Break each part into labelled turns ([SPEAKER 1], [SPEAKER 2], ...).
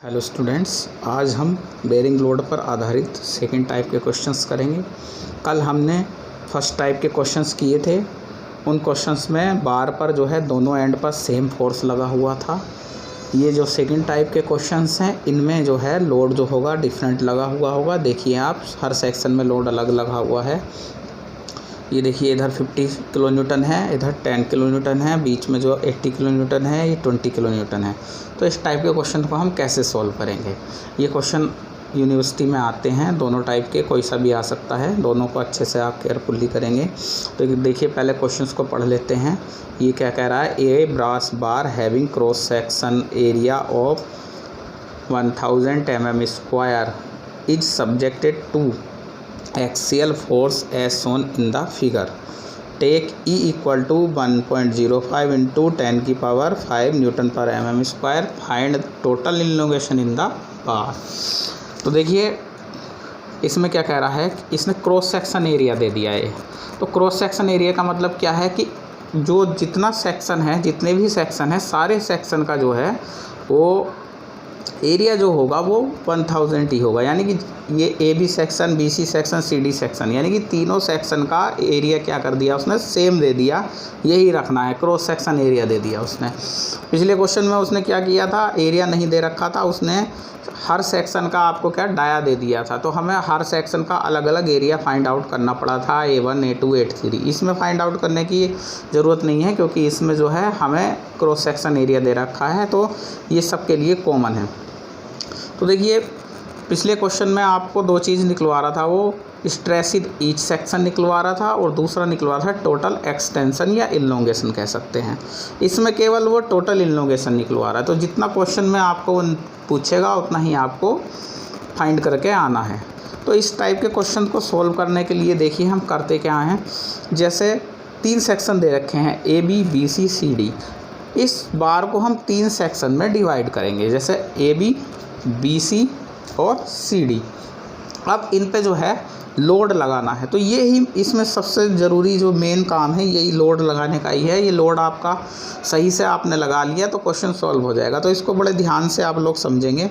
[SPEAKER 1] Hello students, आज हम bearing load पर आधारित सेकंड टाइप के क्वेश्चंस करेंगे। कल हमने फर्स्ट टाइप के क्वेश्चंस किए थे। उन क्वेश्चंस में बार पर जो है दोनों एंड पर सेम फोर्स लगा हुआ था। ये जो सेकंड टाइप के क्वेश्चंस हैं इनमें जो है लोड जो होगा डिफरेंट लगा हुआ होगा। देखिए आप, हर सेक्शन में लोड अलग लगा हुआ है। ये देखिए, इधर 50 किलो न्यूटन है, इधर 10 किलो न्यूटन है, बीच में जो 80 किलो न्यूटन है, ये 20 किलो न्यूटन है। तो इस टाइप के क्वेश्चन को हम कैसे सॉल्व करेंगे? ये क्वेश्चन यूनिवर्सिटी में आते हैं, दोनों टाइप के, कोई सा भी आ सकता है। दोनों को अच्छे से आप केयरफुली करेंगे। तो देखिए, पहले क्वेश्चंस को पढ़ लेते हैं। ये क्या कह रहा है? A brass bar having cross section area of 1000 mm² is subjected to axial force as shown in the figure. Take E equal to 1.05 into 10⁵ Newton per mm². Find total elongation in the bar. तो देखिए, इसमें क्या कह रहा है? इसने cross section area दे दिया है। तो क्रॉस सेक्शन एरिया का मतलब क्या है कि जो जितना सेक्शन है, जितने भी सेक्शन है, सारे सेक्शन का जो है वो एरिया जो होगा वो 1000 ही होगा। यानी कि ये A B section, B C section, C D section, यानी कि तीनों सेक्शन का एरिया क्या कर दिया उसने? सेम दे दिया। यही रखना है, क्रॉस सेक्शन एरिया दे दिया उसने। पिछले क्वेश्चन में उसने क्या किया था? एरिया नहीं दे रखा था उसने, हर सेक्शन का आपको क्या डाया दे दिया था। तो हमें हर सेक्शन का अलग अलग एरिया फाइंड आउट करना पड़ा था, A1, A2, A3। इसमें फाइंड आउट करने की ज़रूरत नहीं है क्योंकि इसमें जो है हमें क्रॉस सेक्शन एरिया दे रखा है, तो ये सब के लिए कॉमन है। तो देखिए, पिछले क्वेश्चन में आपको दो चीज़ निकलवा रहा था, वो स्ट्रेस इन ईच सेक्शन निकलवा रहा था और दूसरा निकलवा था टोटल एक्सटेंशन या इल्लोंगेशन कह सकते हैं। इसमें केवल वो टोटल इल्लोंगेशन निकलवा रहा है। तो जितना क्वेश्चन में आपको पूछेगा उतना ही आपको फाइंड करके आना है। तो इस टाइप के क्वेश्चन को सोल्व करने के लिए देखिए हम करते क्या हैं। जैसे 3 सेक्शन दे रखे हैं, A B, B C, C D. इस बार को हम 3 सेक्शन में डिवाइड करेंगे, जैसे ए बी, बी सी और सी डी। अब इन पे जो है लोड लगाना है। तो ये ही इसमें सबसे ज़रूरी जो मेन काम है, यही लोड लगाने का ही है। ये लोड आपका सही से आपने लगा लिया तो क्वेश्चन सॉल्व हो जाएगा। तो इसको बड़े ध्यान से आप लोग समझेंगे।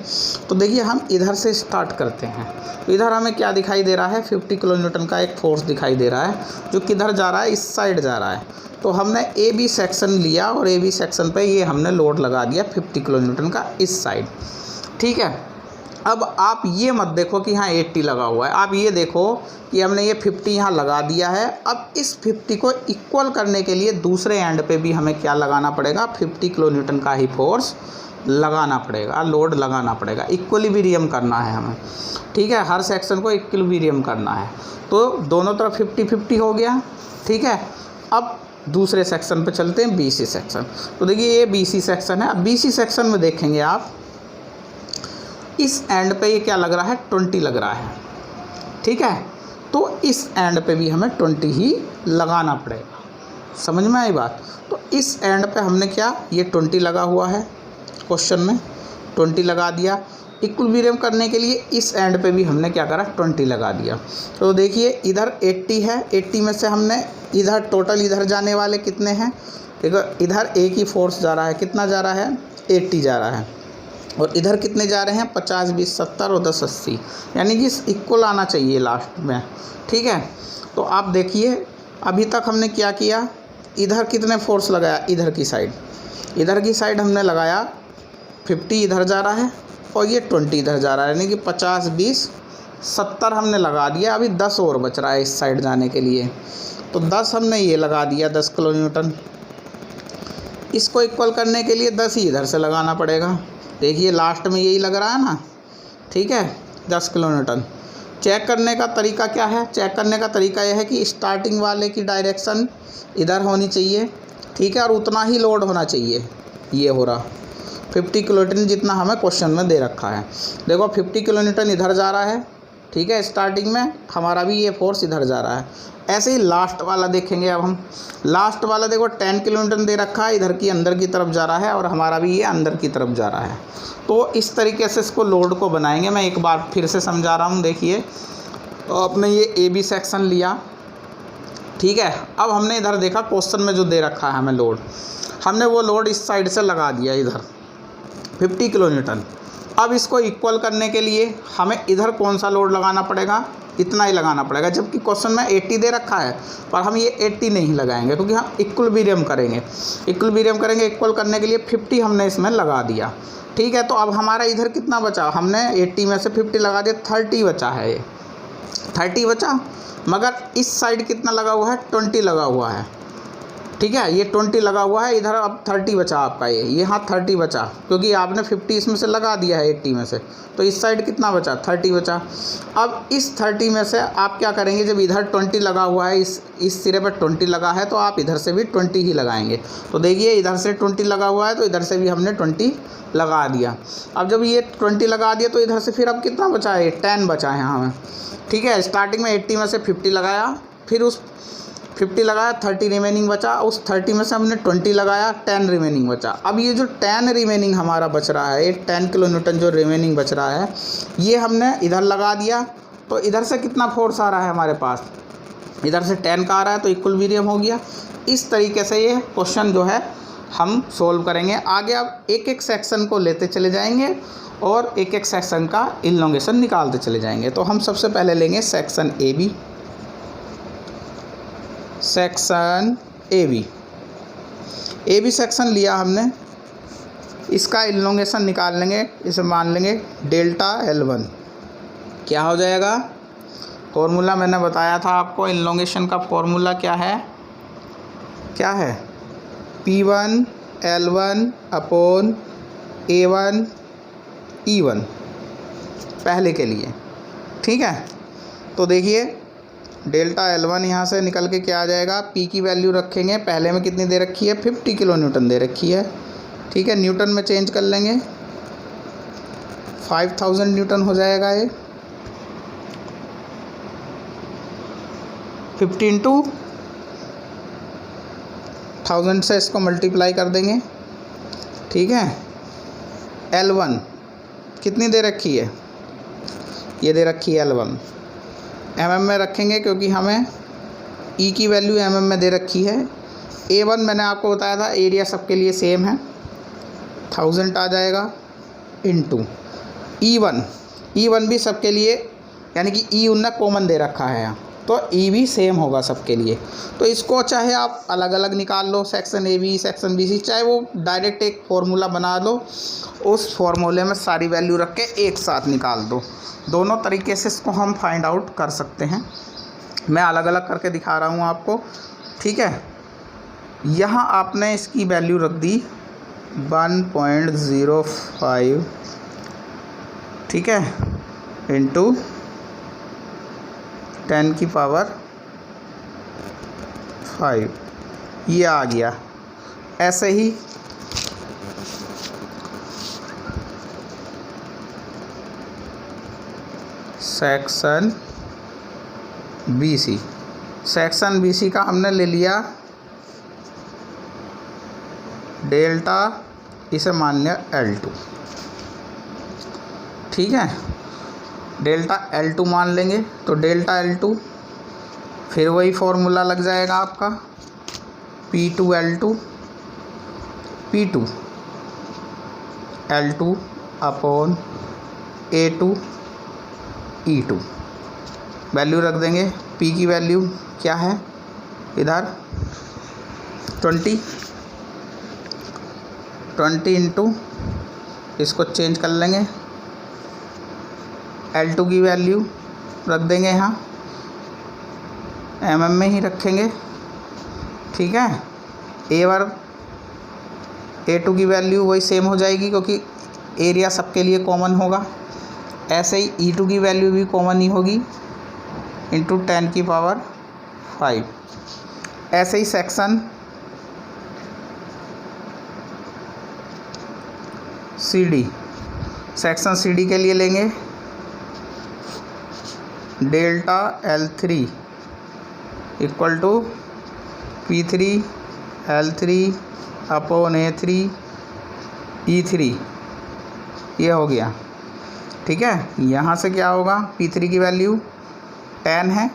[SPEAKER 1] तो देखिए, हम इधर से स्टार्ट करते हैं। तो इधर हमें क्या दिखाई दे रहा है? 50 किलो न्यूटन का एक फोर्स दिखाई दे रहा है जो किधर जा रहा है? इस साइड जा रहा है। तो हमने ए बी सेक्शन लिया और ए बी सेक्शन पे ये हमने लोड लगा दिया 50 किलो न्यूटन का इस साइड। ठीक है। अब आप ये मत देखो कि यहाँ 80 लगा हुआ है, आप ये देखो कि हमने ये 50 यहाँ लगा दिया है। अब इस 50 को इक्वल करने के लिए दूसरे एंड पे भी हमें क्या लगाना पड़ेगा? 50 किलो न्यूटन का ही फोर्स लगाना पड़ेगा, लोड लगाना पड़ेगा। इक्विलिब्रियम करना है हमें। ठीक है, हर सेक्शन को इक्विलिब्रियम करना है। तो दोनों तरफ 50-50 हो गया। ठीक है, अब दूसरे सेक्शन पे चलते हैं, बी सी सेक्शन। तो देखिए, ये बी सी सेक्शन है। अब बी सी सेक्शन में देखेंगे आप, इस एंड पे ये क्या लग रहा है? 20 लग रहा है। ठीक है, तो इस एंड पे भी हमें 20 ही लगाना पड़ेगा। समझ में आई बात? तो इस एंड पे हमने क्या, ये 20 लगा हुआ है, क्वेश्चन में 20 लगा दिया। इक्विलिब्रियम करने के लिए इस एंड पे भी हमने क्या करा? 20 लगा दिया। तो देखिए, इधर 80 है, 80 में से हमने इधर टोटल इधर जाने वाले कितने हैं? देखो, इधर एक ही फोर्स जा रहा है, कितना जा रहा है? 80 जा रहा है। और इधर कितने जा रहे हैं? 50, 20, 70 और 10, 80। यानी कि इक्वल आना चाहिए लास्ट में। ठीक है, तो आप देखिए, अभी तक हमने क्या किया? इधर कितने फोर्स लगाया? इधर की साइड हमने लगाया 50 इधर जा रहा है और ये 20 इधर जा रहा है, यानी कि 50, 20, 70 हमने लगा दिया। अभी 10 और बच रहा है इस साइड जाने के लिए। तो 10 हमने ये लगा दिया, 10 किलो न्यूटन। इसको इक्वल करने के लिए 10 ही इधर से लगाना पड़ेगा। देखिए, लास्ट में यही लग रहा है ना। ठीक है, 10 किलो न्यूटन। चेक करने का तरीका क्या है? चेक करने का तरीका यह है कि स्टार्टिंग वाले की डायरेक्शन इधर होनी चाहिए। ठीक है, और उतना ही लोड होना चाहिए। ये हो रहा 50 किलो न्यूटन जितना हमें क्वेश्चन में दे रखा है। देखो, 50 किलो न्यूटन इधर जा रहा है। ठीक है, स्टार्टिंग में हमारा भी ये फोर्स इधर जा रहा है। ऐसे ही लास्ट वाला देखेंगे। अब हम लास्ट वाला देखो, 10 किलो न्यूटन दे रखा है, इधर की अंदर की तरफ जा रहा है और हमारा भी ये अंदर की तरफ जा रहा है। तो इस तरीके से इसको लोड को बनाएंगे। मैं एक बार फिर से समझा रहा हूँ। देखिए, तो आपने ये ए बी सेक्शन लिया। ठीक है, अब हमने इधर देखा क्वेश्चन में जो दे रखा है हमें लोड, हमने वो लोड इस साइड से लगा दिया इधर 50 किलो न्यूटन। अब इसको इक्वल करने के लिए हमें इधर कौन सा लोड लगाना पड़ेगा, इतना ही लगाना पड़ेगा, जबकि क्वेश्चन में 80 दे रखा है, पर हम ये 80 नहीं लगाएंगे क्योंकि हम इक्विलिब्रियम करेंगे। इक्वल करने के लिए 50 हमने इसमें लगा दिया। ठीक है, तो अब हमारा इधर कितना बचा, हमने 80 में से 50 लगा दिया, 30 बचा है, ये 30 बचा, मगर इस साइड कितना लगा हुआ है, 20 लगा हुआ है। ठीक है, ये 20 लगा हुआ है, इधर अब 30 बचा आपका, ये यहाँ 30 बचा, क्योंकि आपने 50 इसमें से लगा दिया है 80 में से, तो इस साइड कितना बचा, 30 बचा। अब इस 30 में से आप क्या करेंगे, जब इधर 20 लगा हुआ है, इस सिरे पर 20 लगा है, तो आप इधर से भी 20 ही लगाएंगे। तो देखिए इधर से 20 लगा हुआ है, तो इधर से भी हमने 20 लगा दिया। अब जब ये 20 लगा दिया, तो इधर से फिर अब कितना बचा है, 10 बचा है यहाँ में। ठीक है, स्टार्टिंग में 80 में से 50 लगाया, फिर उस 50 लगाया, 30 रिमेनिंग बचा, उस 30 में से हमने 20 लगाया, 10 रिमेनिंग बचा। अब ये जो 10 रिमेनिंग हमारा बच रहा है, ये 10 किलो न्यूटन जो रिमेनिंग बच रहा है, ये हमने इधर लगा दिया। तो इधर से कितना फोर्स आ रहा है हमारे पास, इधर से 10 का आ रहा है, तो इक्विलिब्रियम हो गया। इस तरीके से ये क्वेश्चन जो है हम सोल्व करेंगे। आगे अब एक एक सेक्शन को लेते चले जाएंगे और एक एक सेक्शन का इलॉन्गेशन निकालते चले जाएंगे। तो हम सबसे पहले लेंगे section A B. Section A B section लिया हमने, इसका इलॉन्गेशन निकाल लेंगे। इसे मान लेंगे डेल्टा L1। क्या हो जाएगा, फॉर्मूला मैंने बताया था आपको, इलॉन्गेशन का फॉर्मूला क्या है, P1 L1 upon A1 E1 पहले के लिए। ठीक है, तो देखिए डेल्टा L1 यहाँ से निकल के क्या आ जाएगा, P की वैल्यू रखेंगे, पहले में कितनी दे रखी है, 50 किलो न्यूटन दे रखी है। ठीक है, न्यूटन में चेंज कर लेंगे, 5000 न्यूटन हो जाएगा ये। 50 इंटू 1000 से इसको मल्टीप्लाई कर देंगे। ठीक है, L1 कितनी दे रखी है, ये दे रखी है L1, mm में रखेंगे क्योंकि हमें E की वैल्यू mm में दे रखी है। A1 मैंने आपको बताया था, एरिया सबके लिए सेम है, 1000 आ जाएगा, इंटू E1 भी सबके लिए, यानी कि E उनने कॉमन दे रखा है यहाँ, तो E भी सेम होगा सबके लिए। तो इसको चाहे आप अलग अलग निकाल लो, section A B, section B C, चाहे वो डायरेक्ट एक फार्मूला बना लो, उस फार्मूले में सारी वैल्यू रख के एक साथ निकाल दो। दोनों तरीके से इसको हम फाइंड आउट कर सकते हैं। मैं अलग अलग करके दिखा रहा हूँ आपको। ठीक है, यहाँ आपने इसकी वैल्यू रख दी 1.05, ठीक है, इंटू 10 की पावर 5, ये आ गया। ऐसे ही सेक्शन बी सी का हमने ले लिया डेल्टा, इसे मान लिया L2। ठीक है, डेल्टा L2 मान लेंगे, तो डेल्टा L2 फिर वही फॉर्मूला लग जाएगा आपका, P2 L2 upon A2 E2। Value रख देंगे, P की वैल्यू क्या है, इधर 20 इंटू, इसको चेंज कर लेंगे, L2 की वैल्यू रख देंगे यहाँ, mm में ही रखेंगे। ठीक है, A2 की वैल्यू वही सेम हो जाएगी क्योंकि एरिया सबके लिए कॉमन होगा। ऐसे ही E2 की वैल्यू भी कॉमन ही होगी, इंटू 10 की पावर 5। ऐसे ही सेक्शन सी डी के लिए लेंगे delta L3 equal to P3 L3 upon A3 E3, ये हो गया। ठीक है, यहाँ से क्या होगा, P3 की वैल्यू 10 है,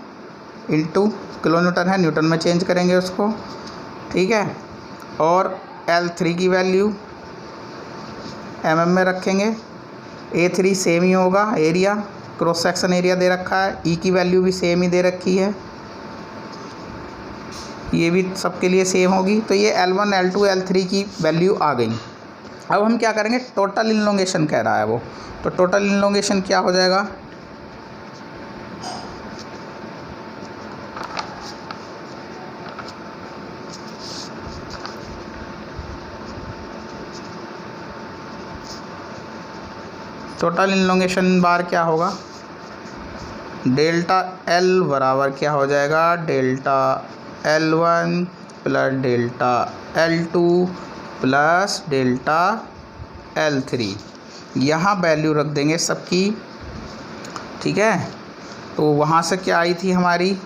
[SPEAKER 1] इंटू किलो न्यूटन है, न्यूटन में चेंज करेंगे उसको। ठीक है, और L3 की वैल्यू mm में रखेंगे, A3 सेम ही होगा एरिया, क्रॉस सेक्शन एरिया दे रखा है, ई की वैल्यू भी सेम ही दे रखी है, ये भी सबके लिए सेम होगी। तो ये L1 L2 L3 की वैल्यू आ गई। अब हम क्या करेंगे, टोटल इनलोंगेशन कह रहा है वो, तो टोटल इनलोंगेशन क्या हो जाएगा, टोटल इनलोंगेशन बार क्या होगा, डेल्टा L बराबर क्या हो जाएगा, delta L1 plus delta L2 plus delta L3। यहाँ वैल्यू रख देंगे सबकी, ठीक है। तो वहाँ से क्या आई थी हमारी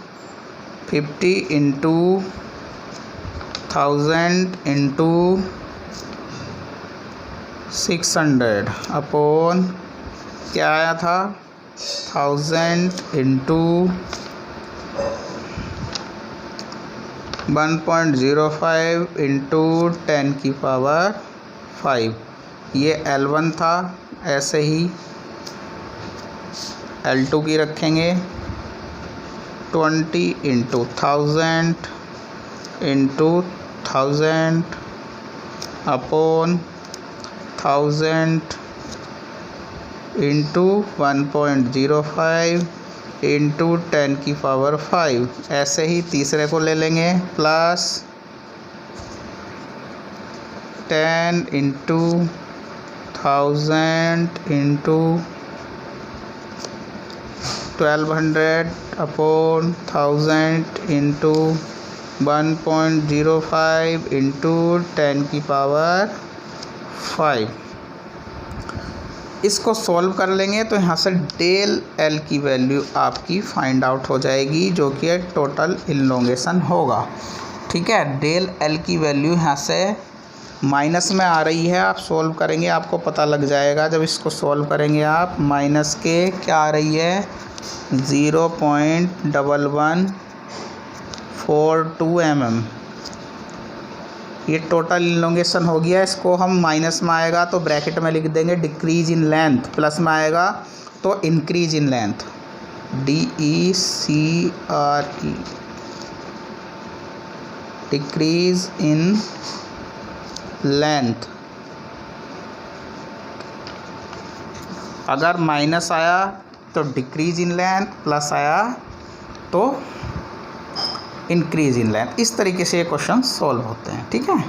[SPEAKER 1] 50 इंटू 1000 इंटू 600 अपॉन क्या आया था 1000 इंटू 1.05 इंटू 10 की पावर 5, ये L1 था। ऐसे ही L2 की रखेंगे 20 into 1000 into 1000 upon 1000 into 1.05 into 10 की पावर 5। ऐसे ही तीसरे को ले लेंगे plus 10 into 1000 into 1200 upon 1000 into 1.05 into 10 की पावर 5। इसको सॉल्व कर लेंगे तो यहाँ से डेल L की वैल्यू आपकी फाइंड आउट हो जाएगी, जो कि टोटल इनलोंगेशन होगा, ठीक है। डेल L की वैल्यू यहाँ से माइनस में आ रही है, आप सॉल्व करेंगे आपको पता लग जाएगा। जब इसको सॉल्व करेंगे आप माइनस के क्या आ रही है 0.1142 mm, ये टोटल इनलोंगेशन हो गया। इसको हम माइनस में आएगा तो ब्रैकेट में लिख देंगे डिक्रीज इन लेंथ, प्लस में आएगा तो increase in length, DECRE, decrease in length. अगर माइनस आया तो डिक्रीज इन लेंथ, प्लस आया तो इंक्रीज इन लेंथ। इस तरीके से ये क्वेश्चन सॉल्व होते हैं, ठीक है।